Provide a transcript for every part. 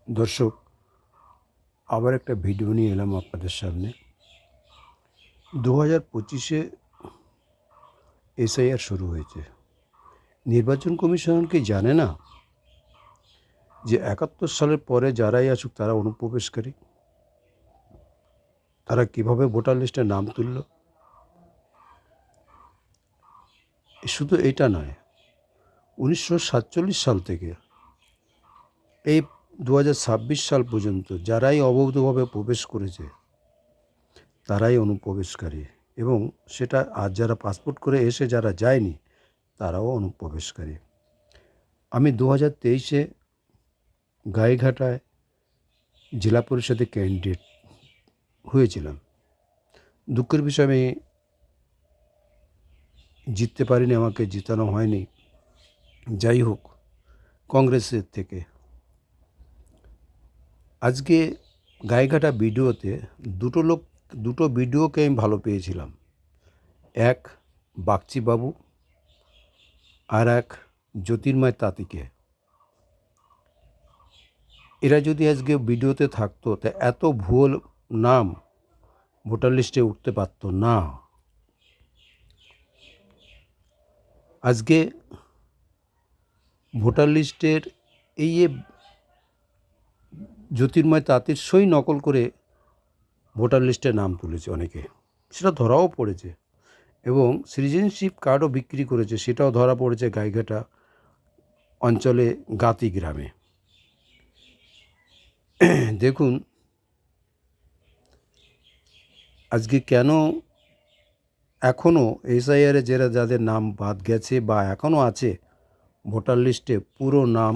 দর্শক, আবার একটা ভিডিও নিয়ে এলাম আপনাদের সামনে। 2025-এ এসআইআর শুরু হয়েছে। নির্বাচন কমিশন কি জানে না যে 71 সালের পরে যারাই আসুক তারা অনুপ্রবেশকারী? তারা কিভাবে ভোটার লিস্টে নাম তুলল? শুধু এটা নয়, 1947 সাল থেকে এই 2026 সাল পর্যন্ত যারাই অবৈধভাবে প্রবেশ করেছে তারাই অনুপ্রবেশকারী, এবং সেটা আর যারা পাসপোর্ট করে এসে যারা যায়নি তারাও অনুপ্রবেশকারী। আমি 2023-এ গাইঘাটায় জেলা পরিষদে ক্যান্ডিডেট হয়েছিলাম। দুঃখের বিষয়, আমি জিততে পারিনি, আমাকে জিতানো হয়নি। যাই হোক, কংগ্রেসের থেকে আজকে গাইঘাটা ভিডিওতে দুটো ভিডিওকে আমি ভালো পেয়েছিলাম। এক বাগচিবাবু আর এক জ্যোতির্ময় তাঁতিকে। এরা যদি আজকে ভিডিওতে থাকতো তা এত ভুয়ো নাম ভোটার লিস্টে উঠতে পারতো না। আজকে ভোটার লিস্টের এই যে জ্যোতির্ময় তাঁতির সই নকল করে ভোটার লিস্টে নাম তুলেছে অনেকে, সেটা ধরাও পড়েছে, এবং সিটিজেনশিপ কার্ডও বিক্রি করেছে, সেটাও ধরা পড়েছে গাইঘাটা অঞ্চলে গাতি গ্রামে। দেখুন আজকে কেন এখনও এসআইআরে যাদের নাম বাদ গেছে বা এখনও আছে ভোটার লিস্টে, পুরো নাম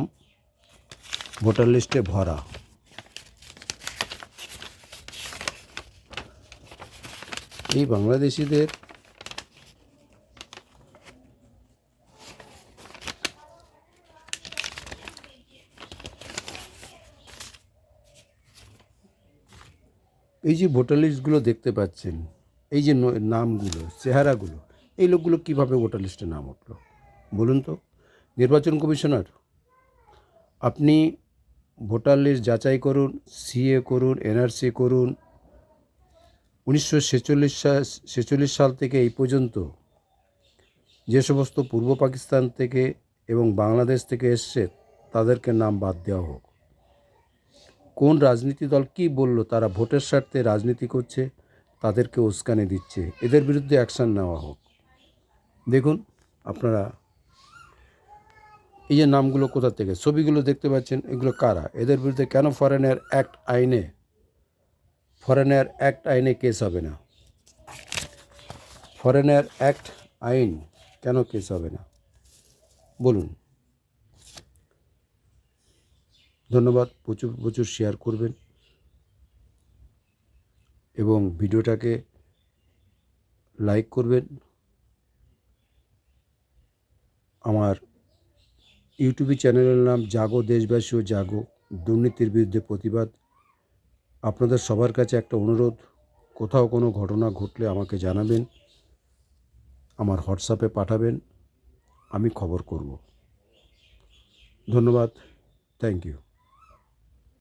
ভোটার লিস্টে ভরা। এই বাংলাদেশিদের এই যে ভোটার লিস্টগুলো দেখতে পাচ্ছেন, এই যে নামগুলো, চেহারাগুলো, এই লোকগুলো কীভাবে ভোটার লিস্টে নাম উঠলো বলুন তো? নির্বাচন কমিশনার, আপনি ভোটার লিস্ট যাচাই করুন, সিএ করুন, এনআরসি করুন। 1946 সাল থেকে এই পর্যন্ত যে সমস্ত পূর্ব পাকিস্তান থেকে এবং বাংলাদেশ থেকে এসছে তাদেরকে নাম বাদ দেওয়া হোক। কোন রাজনীতি দল কী বলল? তারা ভোটের স্বার্থে রাজনীতি করছে, তাদেরকে উস্কানি দিচ্ছে, এদের বিরুদ্ধে অ্যাকশান নেওয়া হোক। দেখুন আপনারা এই যে নামগুলো কোথা থেকে, ছবিগুলো দেখতে পাচ্ছেন, এগুলো কারা? এদের বিরুদ্ধে কেন ফরেনার অ্যাক্ট আইনে কেস হবে না? ফরেনার অ্যাক্ট আইন কেন কেস হবে না বলুন? ধন্যবাদ। প্রচুর প্রচুর শেয়ার করবেন এবং ভিডিওটাকে লাইক করবেন। আমার ইউটিউব চ্যানেলের নাম জাগো দেশবাসী ও জাগো, দুর্নীতির বিরুদ্ধে প্রতিবাদ। আপনাদের সবার কাছে একটা অনুরোধ, কোথাও কোনো ঘটনা ঘটলে আমাকে জানাবেন, আমার হোয়াটসঅ্যাপে পাঠাবেন, আমি খবর করব। ধন্যবাদ। Thank you.